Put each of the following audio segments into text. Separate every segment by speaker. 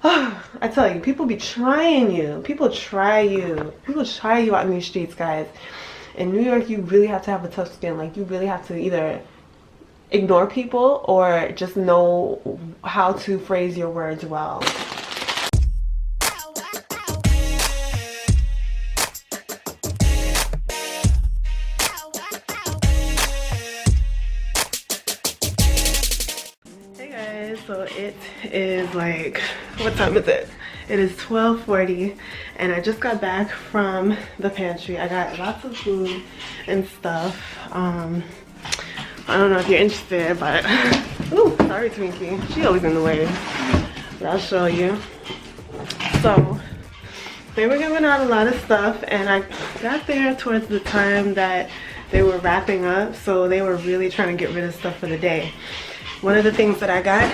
Speaker 1: I tell you, people be trying you. People try you. People try you out in these streets, guys. In New York, you really have to have a tough skin. Like, you really have to either ignore people or just know how to phrase your words well. So it is like, what time is it? It is 12:40 and I just got back from the pantry. I got lots of food and stuff. I don't know if you're interested, but ooh, sorry Twinkie, she always in the way, but I'll show you. So they were giving out a lot of stuff and I got there towards the time that they were wrapping up, so they were really trying to get rid of stuff for the day. One of the things that I got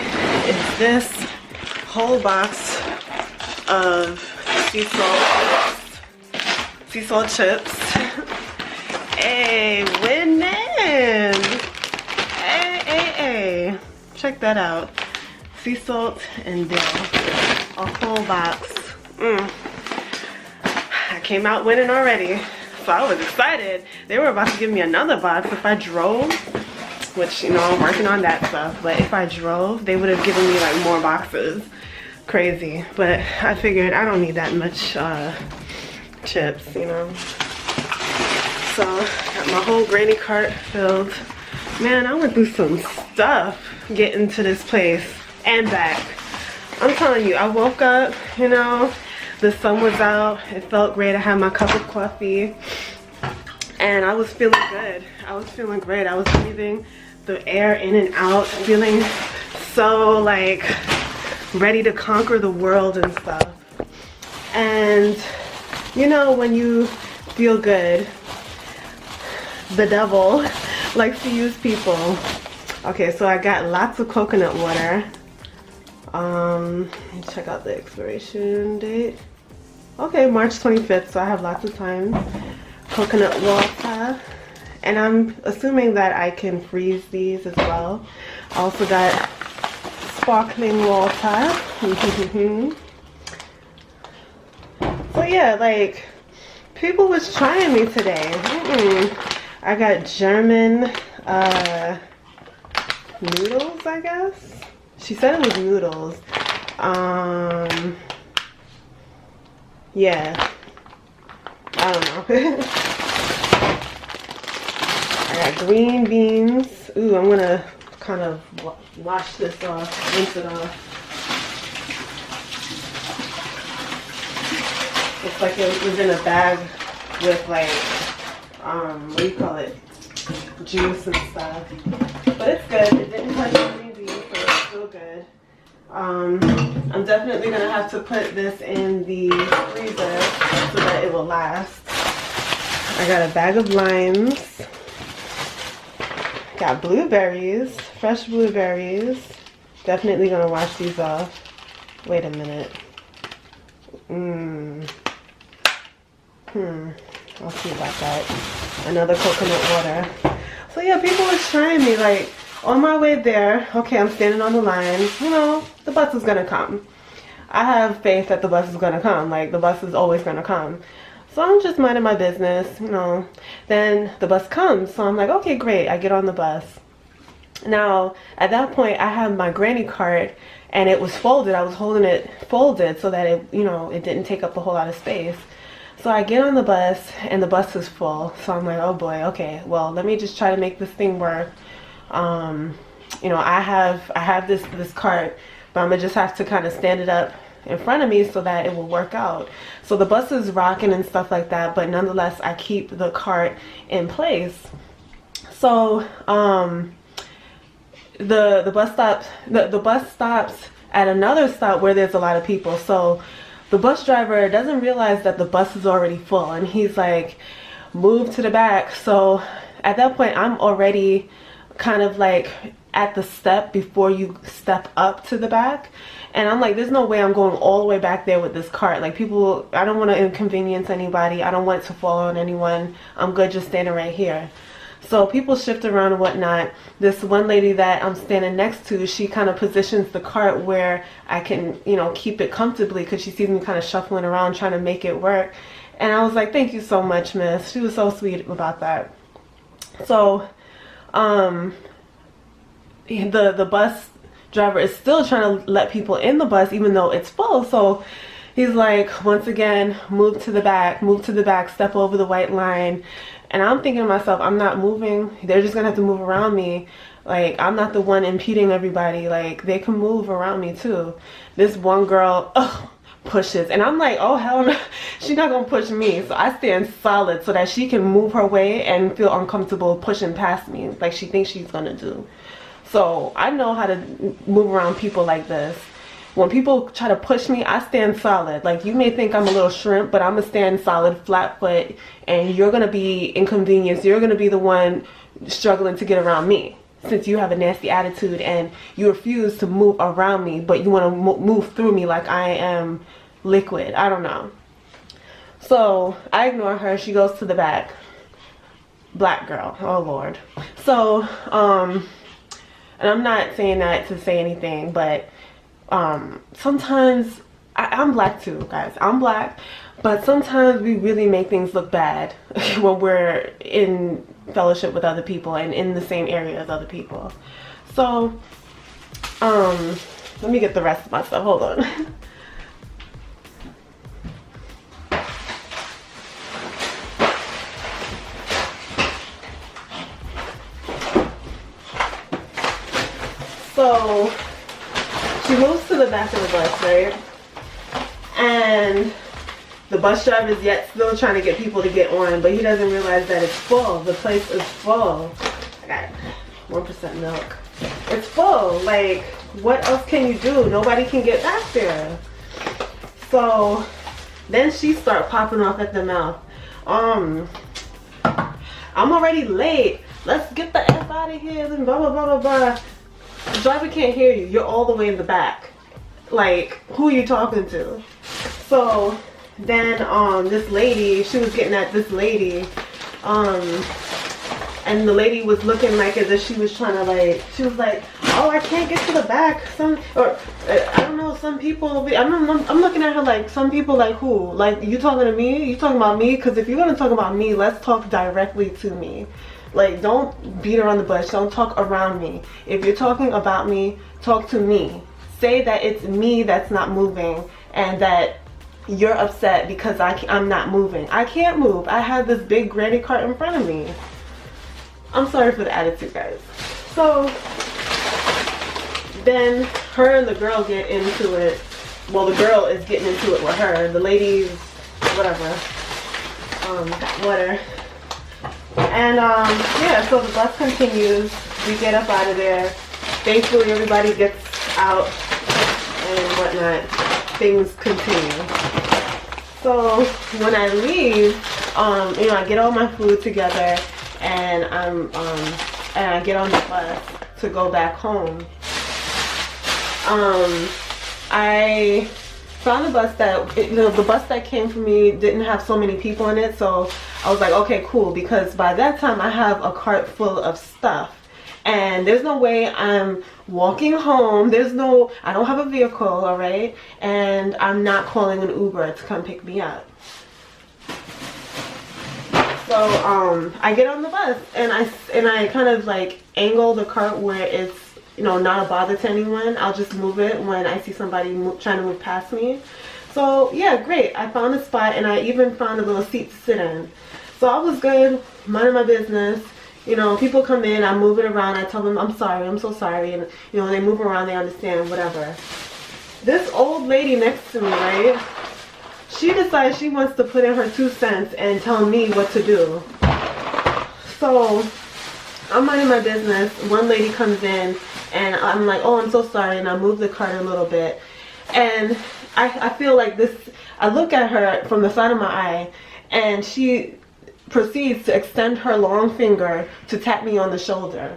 Speaker 1: is this whole box of sea salt chips. Hey, winning! Hey. Check that out. Sea salt and dill. A whole box. I came out winning already, so I was excited. They were about to give me another box if I drove. Which, you know, I'm working on that stuff, but if I drove, they would have given me like more boxes. Crazy. But I figured I don't need that much chips, you know. So got my whole granny cart filled. Man, I went through some stuff getting to this place and back. I'm telling you, I woke up, you know, the sun was out, it felt great. I had my cup of coffee and I was feeling good. I was feeling great. I was breathing the air in and out, feeling so like ready to conquer the world and stuff. And you know, when you feel good, the devil likes to use people. Okay, so I got lots of coconut water. Check out the expiration date. Okay, March 25th, so I have lots of time. Coconut water. And I'm assuming that I can freeze these as well. I also got sparkling water. So yeah, like, people was trying me today. I got German noodles, I guess. She said it was noodles. Yeah. I don't know. I got green beans. Ooh, I'm gonna kind of wash this off, rinse it off. Looks like it was in a bag with like, what do you call it? Juice and stuff. But it's good. It didn't touch the green beans, so it's still good. I'm definitely gonna have to put this in the freezer so that it will last. I got a bag of limes. Got blueberries, fresh blueberries. Definitely gonna wash these off. Wait a minute. I'll see about that. Another coconut water. So yeah, people were trying me, like, on my way there, okay, I'm standing on the line, you know, the bus is gonna come. I have faith that the bus is gonna come, like, the bus is always gonna come. So I'm just minding my business, you know. Then the bus comes, so I'm like, okay, great. I get on the bus. Now, at that point, I had my granny cart, and it was folded. I was holding it folded so that it, you know, it didn't take up a whole lot of space. So I get on the bus, and the bus is full. So I'm like, oh boy, okay. Well, let me just try to make this thing work. You know, I have this cart, but I'm gonna just have to kind of stand it up in front of me so that it will work out. So the bus is rocking and stuff like that, but nonetheless I keep the cart in place. So the bus stops at another stop where there's a lot of people. So the bus driver doesn't realize that the bus is already full, and he's like, move to the back. So at that point I'm already kind of like at the step before you step up to the back, and I'm like, there's no way I'm going all the way back there with this cart. Like, people, I don't want to inconvenience anybody. I don't want it to fall on anyone. I'm good just standing right here. So people shift around and whatnot. This one lady that I'm standing next to, she kind of positions the cart where I can, you know, keep it comfortably, because she sees me kind of shuffling around trying to make it work. And I was like, thank you so much, miss. She was so sweet about that. So the bus driver is still trying to let people in the bus even though it's full. So he's like, once again, move to the back, step over the white line. And I'm thinking to myself, I'm not moving. They're just gonna have to move around me. Like, I'm not the one impeding everybody. Like, they can move around me too. This one girl pushes, and I'm like, oh hell no, she's not gonna push me. So I stand solid so that she can move her way and feel uncomfortable pushing past me like she thinks she's gonna do. So I know how to move around people like this. When people try to push me, I stand solid. Like, you may think I'm a little shrimp, but I'm gonna stand solid, flat foot, and you're gonna be inconvenienced. You're gonna be the one struggling to get around me, since you have a nasty attitude and you refuse to move around me, but you want to move through me like I am liquid. I don't know. So I ignore her. She goes to the back. Black girl. Oh Lord. So and I'm not saying that to say anything, but sometimes I'm black too, guys. I'm black, but sometimes we really make things look bad when we're in fellowship with other people and in the same area as other people. So let me get the rest of my stuff. Hold on. So she moves to the back of the bus, right? And the bus driver is yet still trying to get people to get on, but he doesn't realize that it's full. The place is full. I got 1% milk. It's full. Like, what else can you do? Nobody can get back there. So then she starts popping off at the mouth. I'm already late. Let's get the F out of here and blah, blah, blah, blah, blah. The driver can't hear you. You're all the way in the back. Like, who are you talking to? So then this lady, she was getting at this lady, and the lady was looking like as if she was trying to, like, she was like, oh, I can't get to the back. I don't know, some people, I'm looking at her like, some people, like who? Like, you talking to me? You talking about me? Because if you're going to talk about me, let's talk directly to me. Like, don't beat around the bush. Don't talk around me. If you're talking about me, talk to me. Say that it's me that's not moving and that you're upset because I'm not moving. I can't move. I have this big granny cart in front of me. I'm sorry for the attitude, guys. So then her and the girl get into it. Well, the girl is getting into it with her. The ladies, whatever, got water. And yeah, so the bus continues. We get up out of there. Thankfully, everybody gets out and whatnot. Things continue. So when I leave, you know, I get all my food together and and I get on the bus to go back home. I found a bus that, you know, the bus that came for me didn't have so many people in it, so I was like, okay, cool, because by that time I have a cart full of stuff. And there's no way I'm walking home. I don't have a vehicle, all right? And I'm not calling an Uber to come pick me up. So I get on the bus and I kind of like angle the cart where it's, you know, not a bother to anyone. I'll just move it when I see somebody trying to move past me. So yeah, great. I found a spot and I even found a little seat to sit in. So I was good, minding my business. You know, people come in, I move it around, I tell them I'm sorry, I'm so sorry, and you know, they move around, they understand, whatever. This old lady next to me, right, she decides she wants to put in her 2 cents and tell me what to do. So I'm minding my business. One lady comes in and I'm like, oh, I'm so sorry, and I move the cart a little bit. And I feel like this, I look at her from the side of my eye and she proceeds to extend her long finger to tap me on the shoulder.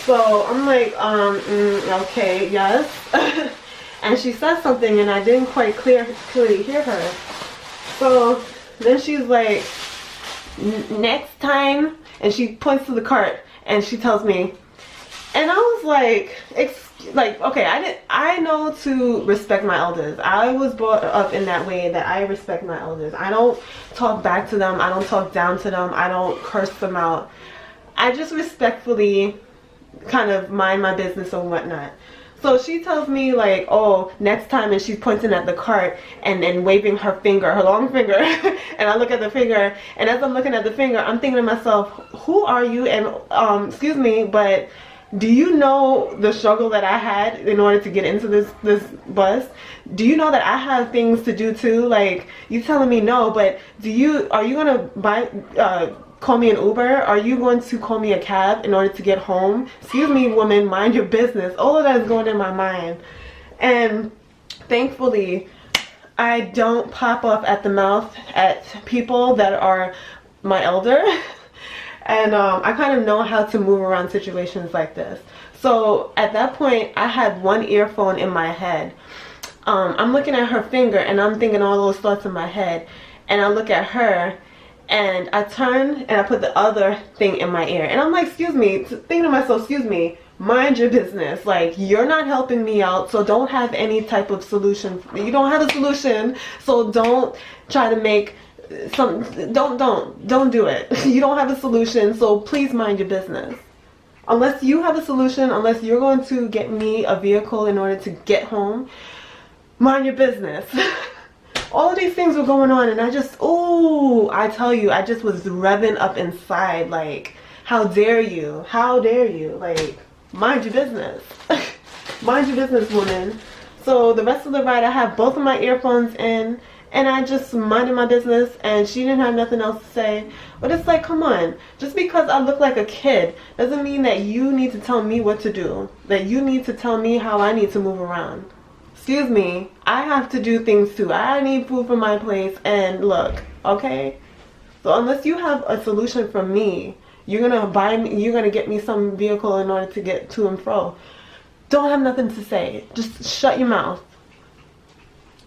Speaker 1: So I'm like, okay, yes. And she says something and I didn't quite clearly hear her. So then she's like, next time, and she points to the cart and she tells me, and I was like, okay, I know to respect my elders. I was brought up in that way that I respect my elders. I don't talk back to them. I don't talk down to them. I don't curse them out. I just respectfully kind of mind my business or whatnot. So she tells me like, oh, next time, and she's pointing at the cart and waving her finger, her long finger. And I look at the finger, and as I'm looking at the finger, I'm thinking to myself, who are you? And excuse me, but do you know the struggle that I had in order to get into this bus? Do you know that I have things to do too? Like, you telling me no, but are you gonna call me an Uber? Are you going to call me a cab in order to get home? Excuse me, woman, mind your business. All of that is going in my mind. And thankfully, I don't pop off at the mouth at people that are my elder. And I kind of know how to move around situations like this. So at that point, I had one earphone in my head. I'm looking at her finger and I'm thinking all those thoughts in my head. And I look at her and I turn and I put the other thing in my ear. And I'm like, excuse me, thinking to myself, excuse me, mind your business. Like, you're not helping me out, so don't have any type of solution. You don't have a solution, so don't try to make don't do it. You don't have a solution, so please mind your business. Unless you have a solution, unless you're going to get me a vehicle in order to get home, mind your business. All of these things were going on, and I just, oh, I tell you, I just was revving up inside, like, how dare you? How dare you? Like, mind your business. Mind your business, woman. So the rest of the ride, I had both of my earphones in, and I just minded my business, and she didn't have nothing else to say. But it's like, come on. Just because I look like a kid doesn't mean that you need to tell me what to do. That you need to tell me how I need to move around. Excuse me, I have to do things too. I need food from my place, and look, okay? So unless you have a solution for me, you're gonna get me some vehicle in order to get to and fro. Don't have nothing to say. Just shut your mouth.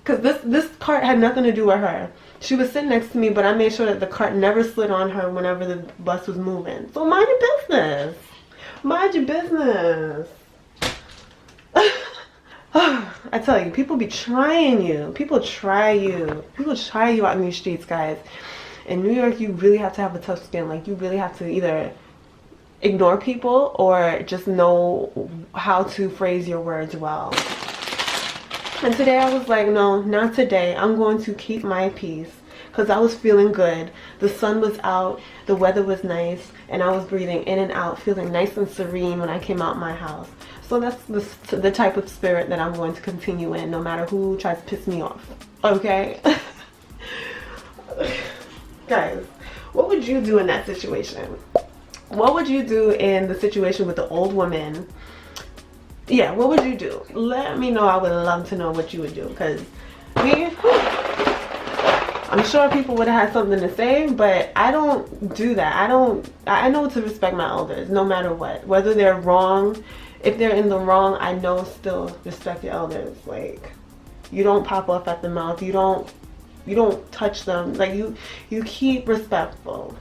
Speaker 1: Cause this cart had nothing to do with her. She was sitting next to me, but I made sure that the cart never slid on her whenever the bus was moving. So mind your business. Mind your business. I tell you, people be trying you. People try you. People try you out in these streets, guys. In New York, you really have to have a tough skin. Like, you really have to either ignore people or just know how to phrase your words well. And today I was like, no, not today. I'm going to keep my peace. Because I was feeling good. The sun was out. The weather was nice. And I was breathing in and out, feeling nice and serene when I came out my house. So that's the type of spirit that I'm going to continue in, no matter who tries to piss me off. Okay? Guys, what would you do in that situation? What would you do in the situation with the old woman? Yeah, what would you do? Let me know. I would love to know what you would do. Because me, I'm sure people would have had something to say, but I don't do that. I know to respect my elders, no matter what. Whether they're wrong, if they're in the wrong, I know still respect your elders. Like, you don't pop off at the mouth. You don't touch them. Like, you keep respectful.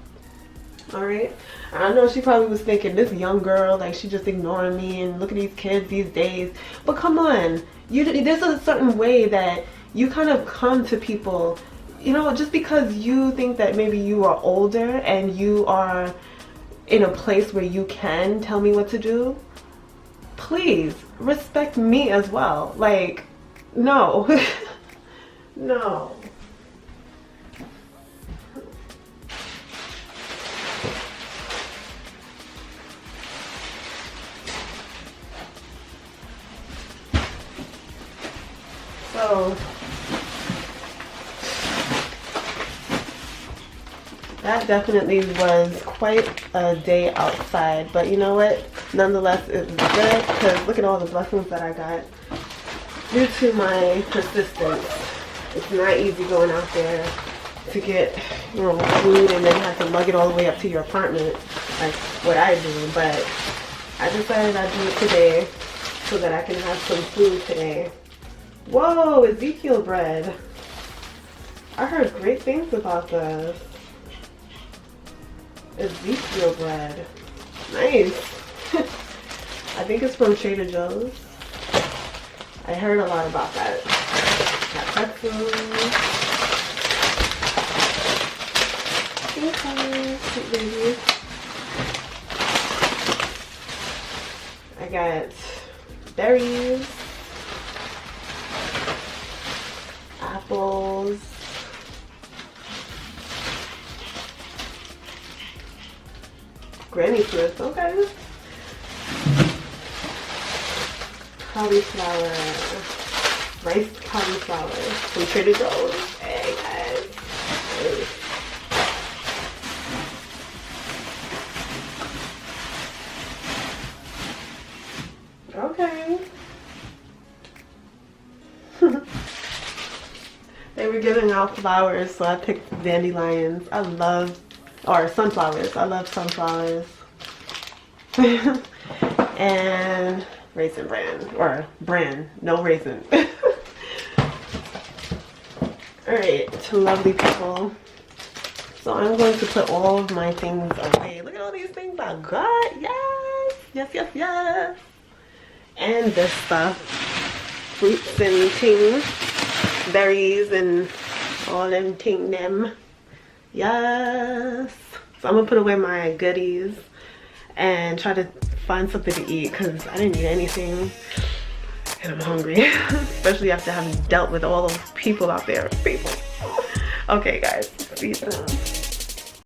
Speaker 1: Alright? I know she probably was thinking, this young girl, like, she just ignoring me, and look at these kids these days. But come on. There's a certain way that you kind of come to people. You know, just because you think that maybe you are older and you are in a place where you can tell me what to do, please respect me as well. Like, no. No. So that definitely was quite a day outside, but you know what? Nonetheless, it was good because look at all the blessings that I got due to my persistence. It's not easy going out there to get, you know, food and then have to lug it all the way up to your apartment like what I do, but I decided I'd do it today so that I can have some food today. Whoa, Ezekiel bread. I heard great things about this. Ezekiel bread. Nice. I think it's from Trader Joe's. I heard a lot about that. Got pretzels. Okay, sweet baby. I got berries, apples, granny fruits, okay. Cauliflower, rice cauliflower from Trader Joe's. Hey guys. Hey. Okay. They were giving out flowers, so I picked dandelions. Or sunflowers. I love sunflowers. And raisin bran, or bran, no raisin. Alright, lovely people. So I'm going to put all of my things away. Look at all these things I got. Yes, yes, yes, yes. And this stuff, fruits and ting, berries and all them ting them. Yes. So I'm gonna put away my goodies and try to find something to eat because I didn't eat anything and I'm hungry. Especially after having dealt with all those people out there. Okay guys, see you soon.